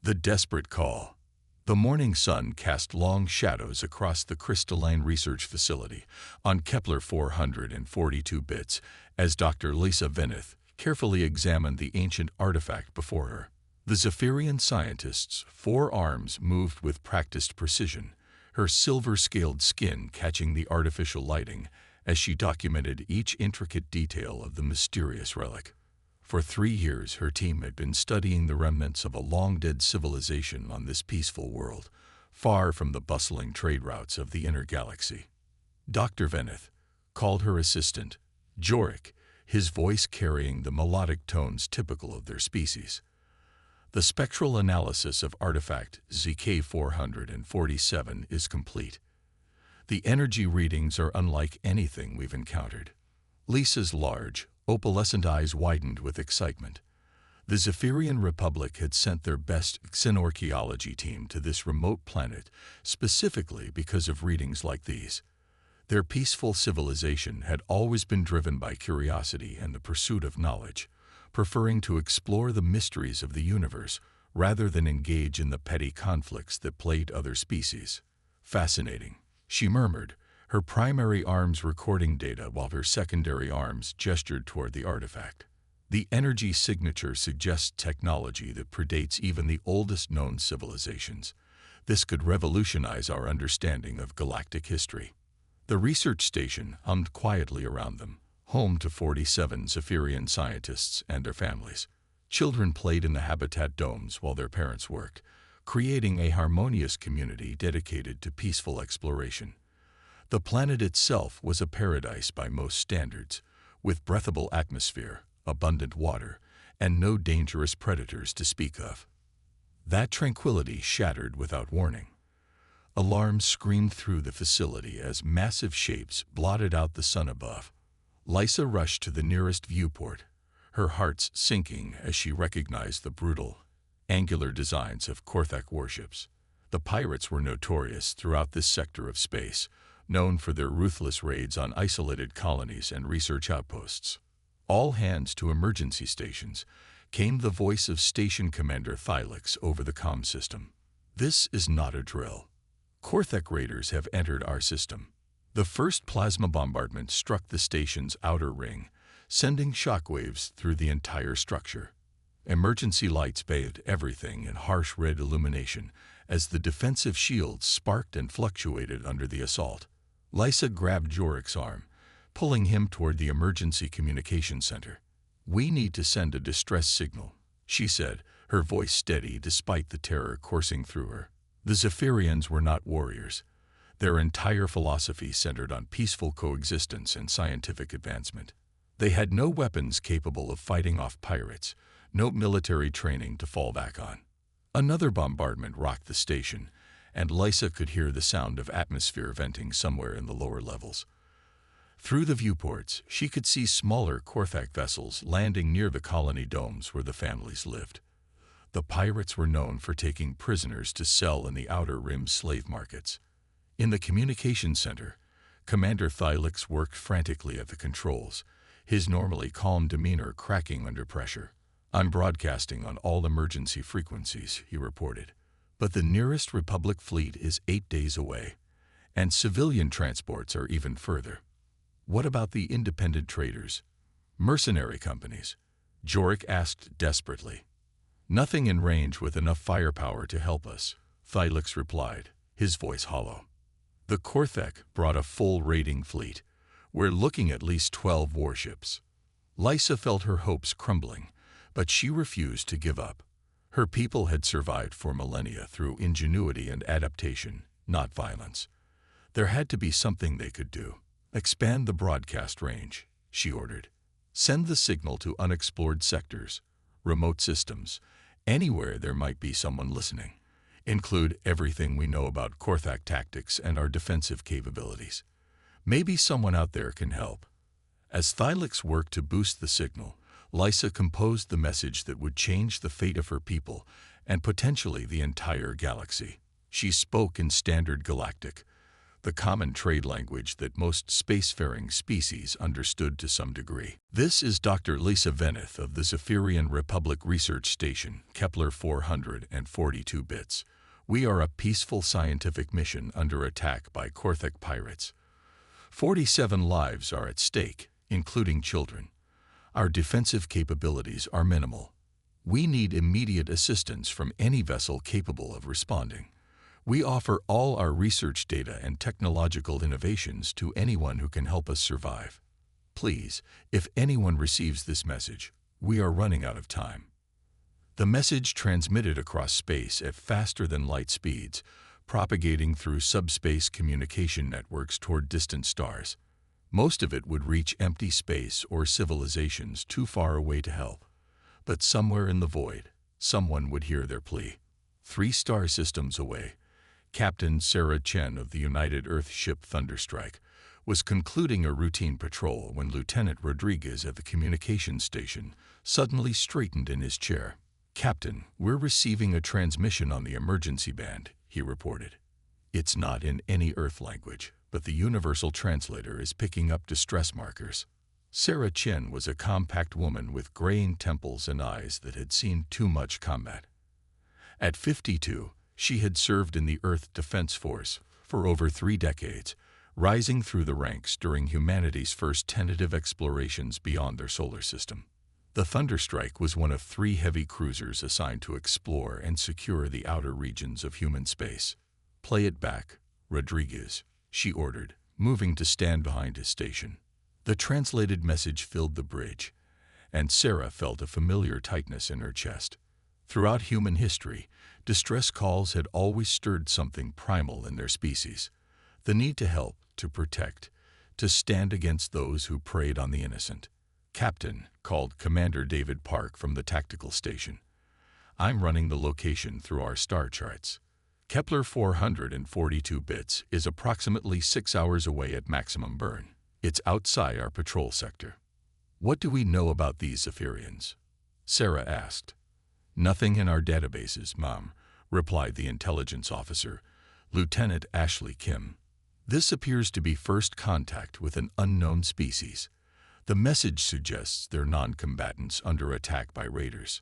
The desperate call. The morning sun cast long shadows across the crystalline research facility on Kepler 442 bits as Dr. Lisa Veneth carefully examined the ancient artifact before her. The Zephyrian scientist's four arms moved with practiced precision, her silver-scaled skin catching the artificial lighting as she documented each intricate detail of the mysterious relic. For 3 years, her team had been studying the remnants of a long-dead civilization on this peaceful world, far from the bustling trade routes of the inner galaxy. Dr. Veneth called her assistant, Jorik, his voice carrying the melodic tones typical of their species. The spectral analysis of artifact ZK-447 is complete. The energy readings are unlike anything we've encountered. Lisa's large, opalescent eyes widened with excitement. The Zephyrian Republic had sent their best xenorchaeology team to this remote planet specifically because of readings like these. Their peaceful civilization had always been driven by curiosity and the pursuit of knowledge, preferring to explore the mysteries of the universe rather than engage in the petty conflicts that plagued other species. Fascinating, she murmured, her primary arms recording data while her secondary arms gestured toward the artifact. The energy signature suggests technology that predates even the oldest known civilizations. This could revolutionize our understanding of galactic history. The research station hummed quietly around them, home to 47 Zephyrian scientists and their families. Children played in the habitat domes while their parents worked, creating a harmonious community dedicated to peaceful exploration. The planet itself was a paradise by most standards, with breathable atmosphere, abundant water, and no dangerous predators to speak of. That tranquility shattered without warning. Alarms screamed through the facility as massive shapes blotted out the sun above. Lisa rushed to the nearest viewport, her heart sinking as she recognized the brutal, angular designs of Korthak warships. The pirates were notorious throughout this sector of space, known for their ruthless raids on isolated colonies and research outposts. All hands to emergency stations, came the voice of Station Commander Thylix over the comm system. This is not a drill. Korthak raiders have entered our system. The first plasma bombardment struck the station's outer ring, sending shockwaves through the entire structure. Emergency lights bathed everything in harsh red illumination as the defensive shields sparked and fluctuated under the assault. Lisa grabbed Jorik's arm, pulling him toward the emergency communication center. "We need to send a distress signal," she said, her voice steady despite the terror coursing through her. The Zephyrians were not warriors. Their entire philosophy centered on peaceful coexistence and scientific advancement. They had no weapons capable of fighting off pirates, no military training to fall back on. Another bombardment rocked the station, and Lisa could hear the sound of atmosphere venting somewhere in the lower levels. Through the viewports, she could see smaller Korthak vessels landing near the colony domes where the families lived. The pirates were known for taking prisoners to sell in the Outer Rim slave markets. In the communication center, Commander Thylix worked frantically at the controls, his normally calm demeanor cracking under pressure. "I'm broadcasting on all emergency frequencies," he reported. "But the nearest Republic fleet is 8 days away, and civilian transports are even further." "What about the independent traders? Mercenary companies?" Jorik asked desperately. "Nothing in range with enough firepower to help us," Thylix replied, his voice hollow. "The Korthak brought a full raiding fleet. We're looking at least 12 warships." Lisa felt her hopes crumbling, but she refused to give up. Her people had survived for millennia through ingenuity and adaptation, not violence. There had to be something they could do. "Expand the broadcast range," she ordered. "Send the signal to unexplored sectors, remote systems, anywhere there might be someone listening. Include everything we know about Korthak tactics and our defensive capabilities. Maybe someone out there can help." As Thylix worked to boost the signal, Lisa composed the message that would change the fate of her people and potentially the entire galaxy. She spoke in standard galactic, the common trade language that most spacefaring species understood to some degree. This is Dr. Lisa Veneth of the Zephyrian Republic Research Station, Kepler 442 bits. We are a peaceful scientific mission under attack by Korthek pirates. 47 lives are at stake, including children. Our defensive capabilities are minimal. We need immediate assistance from any vessel capable of responding. We offer all our research data and technological innovations to anyone who can help us survive. Please, if anyone receives this message, we are running out of time. The message transmitted across space at faster than light speeds, propagating through subspace communication networks toward distant stars. Most of it would reach empty space or civilizations too far away to help. But somewhere in the void, someone would hear their plea. 3 star systems away, Captain Sarah Chen of the United Earth ship Thunderstrike was concluding a routine patrol when Lieutenant Rodriguez at the communications station suddenly straightened in his chair. "Captain, we're receiving a transmission on the emergency band," he reported. "It's not in any Earth language, but the universal translator is picking up distress markers." Sarah Chen was a compact woman with graying temples and eyes that had seen too much combat. At 52, she had served in the Earth Defense Force for over 3 decades, rising through the ranks during humanity's first tentative explorations beyond their solar system. The Thunderstrike was one of 3 heavy cruisers assigned to explore and secure the outer regions of human space. "Play it back, Rodriguez," she ordered, moving to stand behind his station. The translated message filled the bridge, and Sarah felt a familiar tightness in her chest. Throughout human history, distress calls had always stirred something primal in their species. The need to help, to protect, to stand against those who preyed on the innocent. "Captain," called Commander David Park from the tactical station. "I'm running the location through our star charts. Kepler 442 bits is approximately 6 hours away at maximum burn. It's outside our patrol sector." "What do we know about these Zephyrians?" Sarah asked. "Nothing in our databases, Mom," replied the intelligence officer, Lieutenant Ashley Kim. "This appears to be first contact with an unknown species. The message suggests they're non-combatants under attack by raiders."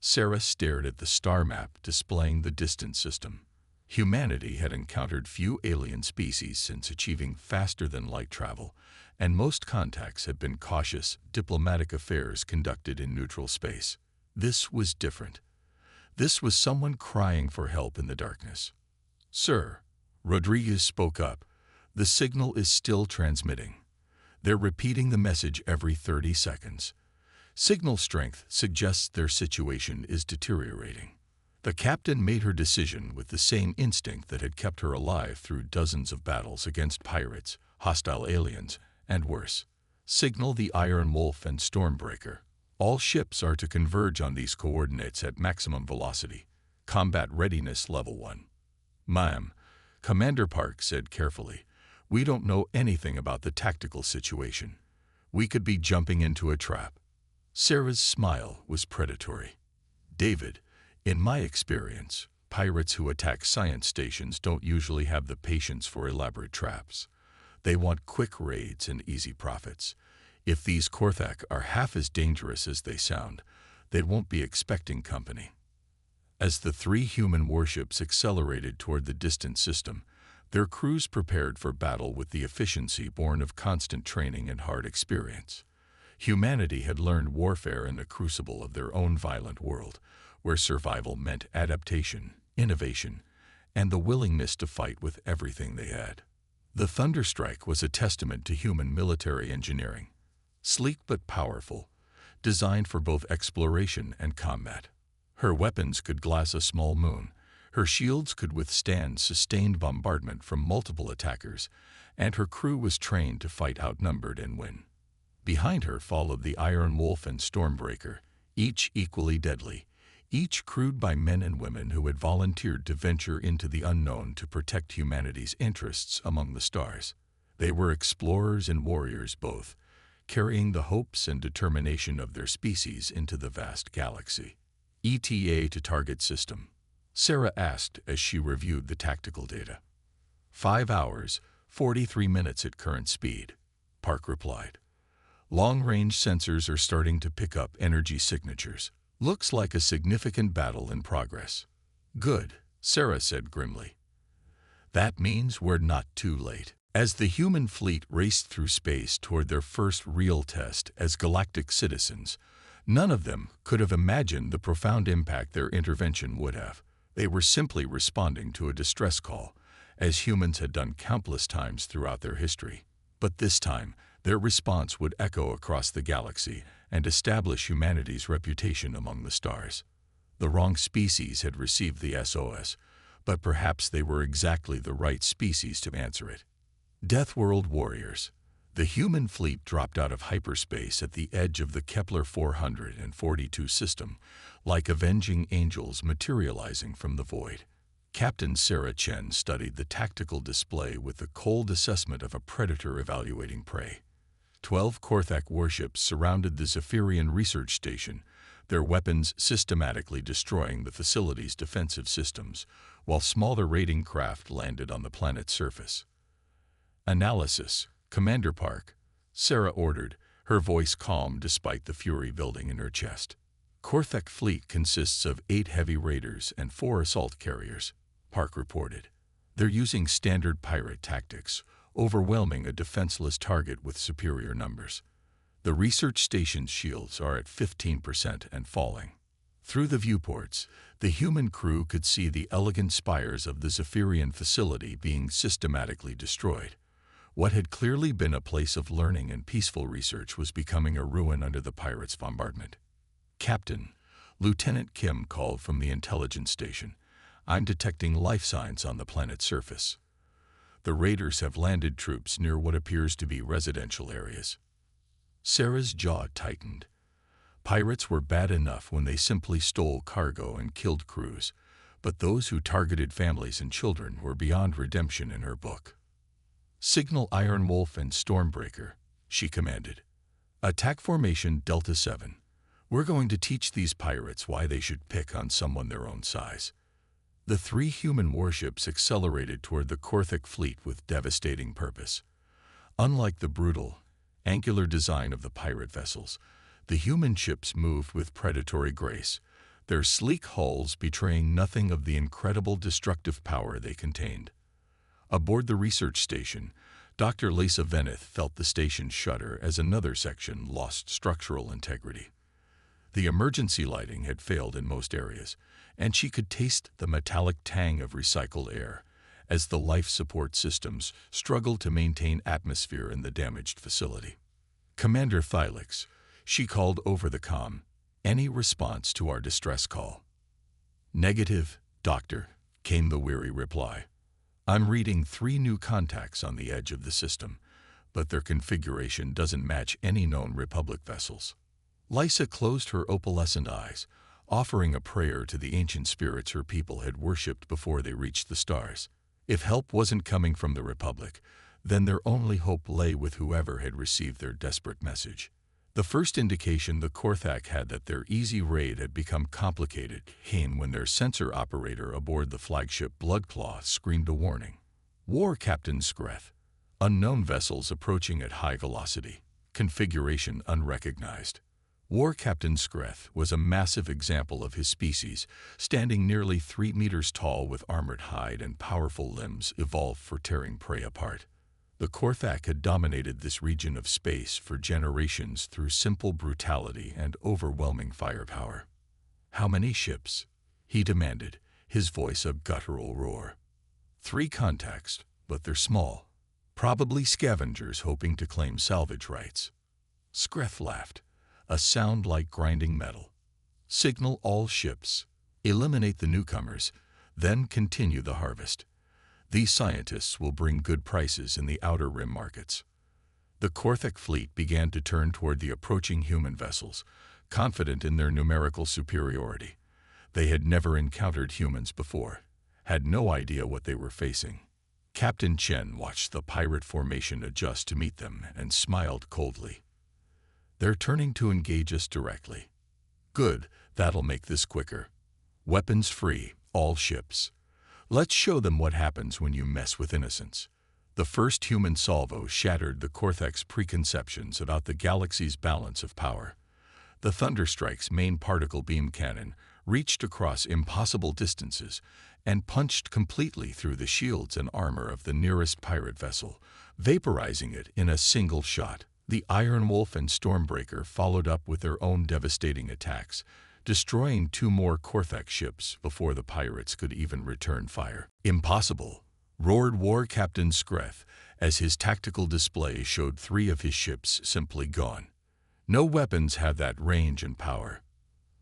Sarah stared at the star map displaying the distant system. Humanity had encountered few alien species since achieving faster-than-light travel, and most contacts had been cautious, diplomatic affairs conducted in neutral space. This was different. This was someone crying for help in the darkness. "Sir," Rodriguez spoke up, "the signal is still transmitting. They're repeating the message every 30 seconds. Signal strength suggests their situation is deteriorating." The captain made her decision with the same instinct that had kept her alive through dozens of battles against pirates, hostile aliens, and worse. "Signal the Iron Wolf and Stormbreaker. All ships are to converge on these coordinates at maximum velocity. Combat readiness level 1. "Ma'am," Commander Park said carefully, "we don't know anything about the tactical situation. We could be jumping into a trap." Sarah's smile was predatory. "David, in my experience, pirates who attack science stations don't usually have the patience for elaborate traps. They want quick raids and easy profits. If these Korthak are half as dangerous as they sound, they won't be expecting company." As the 3 human warships accelerated toward the distant system, their crews prepared for battle with the efficiency born of constant training and hard experience. Humanity had learned warfare in the crucible of their own violent world, where survival meant adaptation, innovation, and the willingness to fight with everything they had. The Thunderstrike was a testament to human military engineering. Sleek but powerful, designed for both exploration and combat. Her weapons could glass a small moon, her shields could withstand sustained bombardment from multiple attackers, and her crew was trained to fight outnumbered and win. Behind her followed the Iron Wolf and Stormbreaker, each equally deadly, each crewed by men and women who had volunteered to venture into the unknown to protect humanity's interests among the stars. They were explorers and warriors both, carrying the hopes and determination of their species into the vast galaxy. "ETA to target system," Sarah asked as she reviewed the tactical data. 5 hours, 43 minutes at current speed, Park replied. Long-range sensors are starting to pick up energy signatures. Looks like a significant battle in progress. Good, Sarah said grimly. That means we're not too late. As the human fleet raced through space toward their first real test as galactic citizens, none of them could have imagined the profound impact their intervention would have. They were simply responding to a distress call, as humans had done countless times throughout their history. But this time, their response would echo across the galaxy and establish humanity's reputation among the stars. The wrong species had received the SOS, but perhaps they were exactly the right species to answer it. Death World Warriors. The human fleet dropped out of hyperspace at the edge of the Kepler 442 system, like avenging angels materializing from the void. Captain Sarah Chen studied the tactical display with the cold assessment of a predator evaluating prey. 12 Korthak warships surrounded the Zephyrian research station, their weapons systematically destroying the facility's defensive systems, while smaller raiding craft landed on the planet's surface. Analysis, Commander Park, Sarah ordered, her voice calm despite the fury building in her chest. Korthak fleet consists of 8 heavy raiders and 4 assault carriers, Park reported. They're using standard pirate tactics, overwhelming a defenseless target with superior numbers. The research station's shields are at 15% and falling. Through the viewports, the human crew could see the elegant spires of the Zephyrian facility being systematically destroyed. What had clearly been a place of learning and peaceful research was becoming a ruin under the pirates' bombardment. Captain, Lieutenant Kim called from the intelligence station. I'm detecting life signs on the planet's surface. The raiders have landed troops near what appears to be residential areas. Sarah's jaw tightened. Pirates were bad enough when they simply stole cargo and killed crews, but those who targeted families and children were beyond redemption in her book. Signal Iron Wolf and Stormbreaker, she commanded. Attack formation Delta 7. We're going to teach these pirates why they should pick on someone their own size. The 3 human warships accelerated toward the Korthak fleet with devastating purpose. Unlike the brutal, angular design of the pirate vessels, the human ships moved with predatory grace, their sleek hulls betraying nothing of the incredible destructive power they contained. Aboard the research station, Dr. Lisa Veneth felt the station shudder as another section lost structural integrity. The emergency lighting had failed in most areas, and she could taste the metallic tang of recycled air as the life support systems struggled to maintain atmosphere in the damaged facility. Commander Thylix, she called over the comm, any response to our distress call? Negative, Doctor, came the weary reply. I'm reading 3 new contacts on the edge of the system, but their configuration doesn't match any known Republic vessels. Lysa closed her opalescent eyes, offering a prayer to the ancient spirits her people had worshipped before they reached the stars. If help wasn't coming from the Republic, then their only hope lay with whoever had received their desperate message. The first indication the Korthak had that their easy raid had become complicated came when their sensor operator aboard the flagship Bloodclaw screamed a warning. War Captain Skreth. Unknown vessels approaching at high velocity. Configuration unrecognized. War Captain Skreth was a massive example of his species, standing nearly 3 meters tall with armored hide and powerful limbs evolved for tearing prey apart. The Korthak had dominated this region of space for generations through simple brutality and overwhelming firepower. How many ships? He demanded, his voice a guttural roar. 3 contacts, but they're small. Probably scavengers hoping to claim salvage rights. Skreth laughed, a sound like grinding metal. Signal all ships. Eliminate the newcomers, then continue the harvest. These scientists will bring good prices in the outer rim markets. The Korthak fleet began to turn toward the approaching human vessels, confident in their numerical superiority. They had never encountered humans before, had no idea what they were facing. Captain Chen watched the pirate formation adjust to meet them and smiled coldly. They're turning to engage us directly. Good, that'll make this quicker. Weapons free, all ships. Let's show them what happens when you mess with innocents. The first human salvo shattered the Corthec's preconceptions about the galaxy's balance of power. The Thunderstrike's main particle beam cannon reached across impossible distances and punched completely through the shields and armor of the nearest pirate vessel, vaporizing it in a single shot. The Iron Wolf and Stormbreaker followed up with their own devastating attacks, destroying 2 more Corthec ships before the pirates could even return fire. "Impossible!" roared War Captain Skreth as his tactical display showed 3 of his ships simply gone. No weapons have that range and power.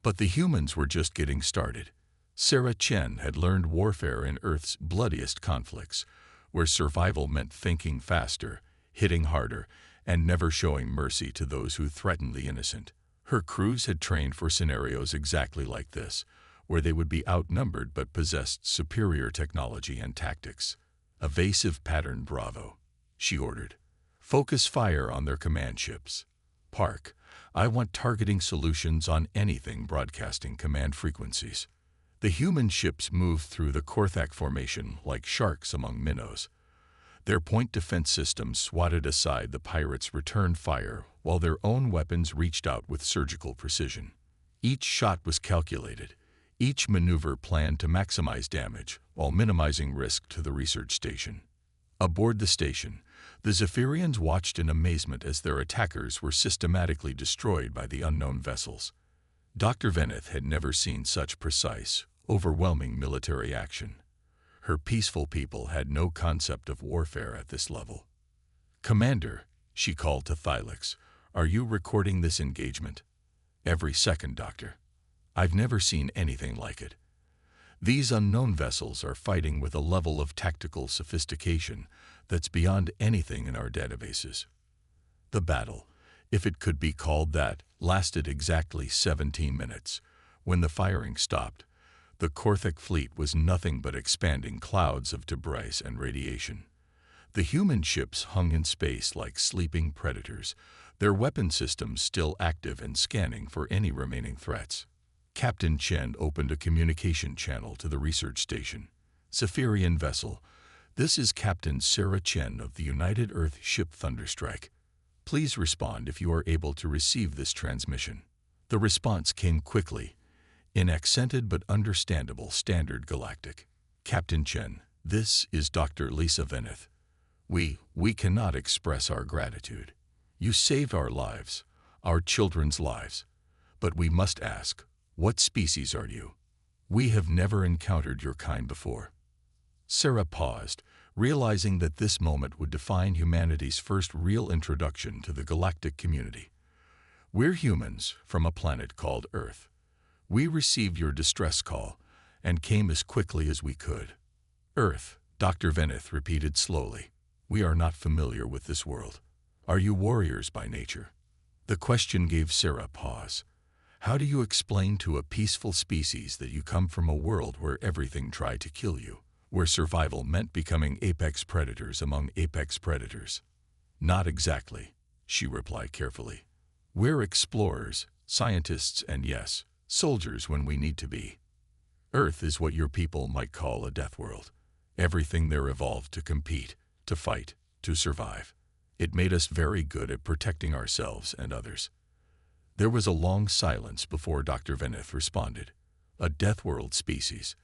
But the humans were just getting started. Sarah Chen had learned warfare in Earth's bloodiest conflicts, where survival meant thinking faster, hitting harder, and never showing mercy to those who threatened the innocent. Her crews had trained for scenarios exactly like this, where they would be outnumbered but possessed superior technology and tactics. "Evasive pattern Bravo," she ordered. "Focus fire on their command ships. Park, I want targeting solutions on anything broadcasting command frequencies." The human ships moved through the Corthec formation like sharks among minnows. Their point defense systems swatted aside the pirates' return fire while their own weapons reached out with surgical precision. Each shot was calculated, each maneuver planned to maximize damage while minimizing risk to the research station. Aboard the station, the Zephyrians watched in amazement as their attackers were systematically destroyed by the unknown vessels. Dr. Veneth had never seen such precise, overwhelming military action. Her peaceful people had no concept of warfare at this level. "Commander," she called to Thylix, "are you recording this engagement?" "Every second, Doctor. I've never seen anything like it. These unknown vessels are fighting with a level of tactical sophistication that's beyond anything in our databases." The battle, if it could be called that, lasted exactly 17 minutes. When the firing stopped, the Corthec fleet was nothing but expanding clouds of debris and radiation. The human ships hung in space like sleeping predators, their weapon systems still active and scanning for any remaining threats. Captain Chen opened a communication channel to the research station. "Zephyrian vessel, this is Captain Sarah Chen of the United Earth ship Thunderstrike. Please respond if you are able to receive this transmission." The response came quickly, in accented but understandable Standard Galactic. "Captain Chen, this is Dr. Lisa Veneth. We cannot express our gratitude. You saved our lives, our children's lives. But we must ask, what species are you? We have never encountered your kind before." Sarah paused, realizing that this moment would define humanity's first real introduction to the galactic community. "We're humans from a planet called Earth. We received your distress call and came as quickly as we could." "Earth," Dr. Veneth repeated slowly. "We are not familiar with this world. Are you warriors by nature?" The question gave Sarah pause. How do you explain to a peaceful species that you come from a world where everything tried to kill you, where survival meant becoming apex predators among apex predators? "Not exactly," she replied carefully. "We're explorers, scientists, and yes, soldiers when we need to be. Earth is what your people might call a death world. Everything there evolved to compete, to fight, to survive. It made us very good at protecting ourselves and others." There was a long silence before Dr. Veneth responded. "A death world species.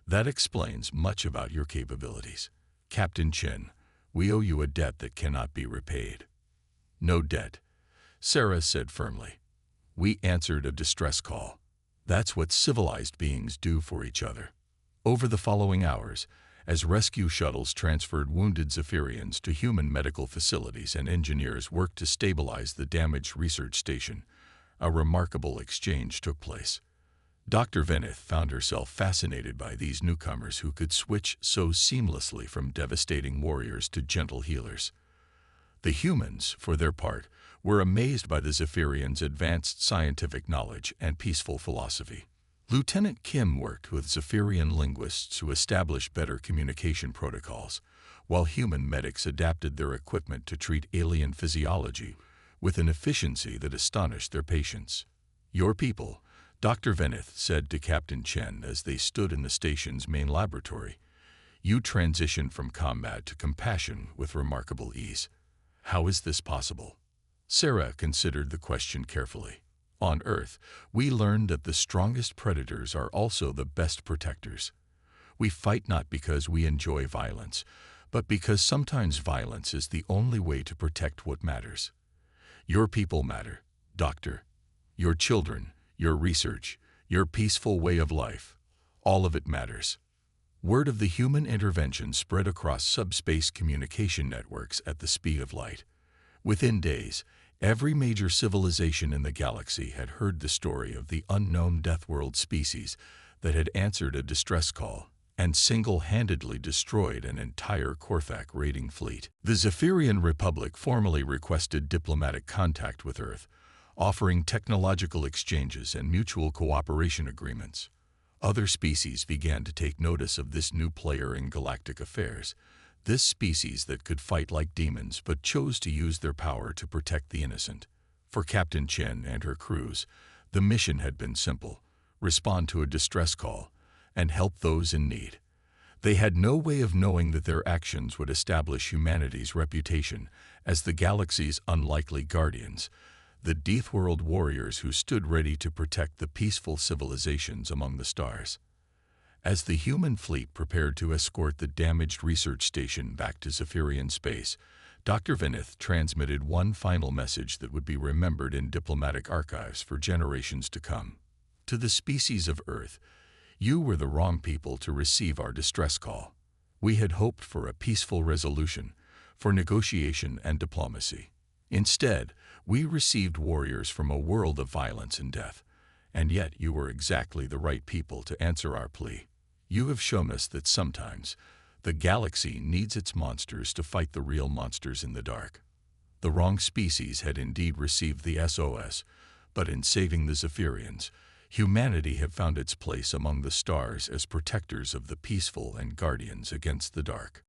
That explains much about your capabilities. Captain Chen, we owe you a debt that cannot be repaid." "No debt," Sarah said firmly. "We answered a distress call. That's what civilized beings do for each other." Over the following hours, as rescue shuttles transferred wounded Zephyrians to human medical facilities and engineers worked to stabilize the damaged research station, a remarkable exchange took place. Dr. Veneth found herself fascinated by these newcomers who could switch so seamlessly from devastating warriors to gentle healers. The humans, for their part, were amazed by the Zephyrians' advanced scientific knowledge and peaceful philosophy. Lieutenant Kim worked with Zephyrian linguists to establish better communication protocols, while human medics adapted their equipment to treat alien physiology with an efficiency that astonished their patients. "Your people," Dr. Veneth said to Captain Chen as they stood in the station's main laboratory, You transition from combat to compassion with remarkable ease. How is this possible? Sarah considered the question carefully. On Earth, we learned that the strongest predators are also the best protectors. We fight not because we enjoy violence, but because sometimes violence is the only way to protect what matters. Your people matter, Doctor. Your children, your research, your peaceful way of life. All of it matters. Word of the human intervention spread across subspace communication networks at the speed of light. Within days, every major civilization in the galaxy had heard the story of the unknown Deathworld species that had answered a distress call and single-handedly destroyed an entire Korthak raiding fleet. The Zephyrian Republic formally requested diplomatic contact with Earth, offering technological exchanges and mutual cooperation agreements. Other species began to take notice of this new player in galactic affairs, this species that could fight like demons but chose to use their power to protect the innocent. For Captain Chen and her crews, the mission had been simple: respond to a distress call and help those in need. They had no way of knowing that their actions would establish humanity's reputation as the galaxy's unlikely guardians, the Deathworld warriors who stood ready to protect the peaceful civilizations among the stars. As the human fleet prepared to escort the damaged research station back to Zephyrian space, Dr. Vinith transmitted one final message that would be remembered in diplomatic archives for generations to come. To the species of Earth, you were the wrong people to receive our distress call. We had hoped for a peaceful resolution, for negotiation and diplomacy. Instead, we received warriors from a world of violence and death, and yet you were exactly the right people to answer our plea. You have shown us that sometimes the galaxy needs its monsters to fight the real monsters in the dark. The wrong species had indeed received the SOS, but in saving the Zephyrians, humanity had found its place among the stars as protectors of the peaceful and guardians against the dark.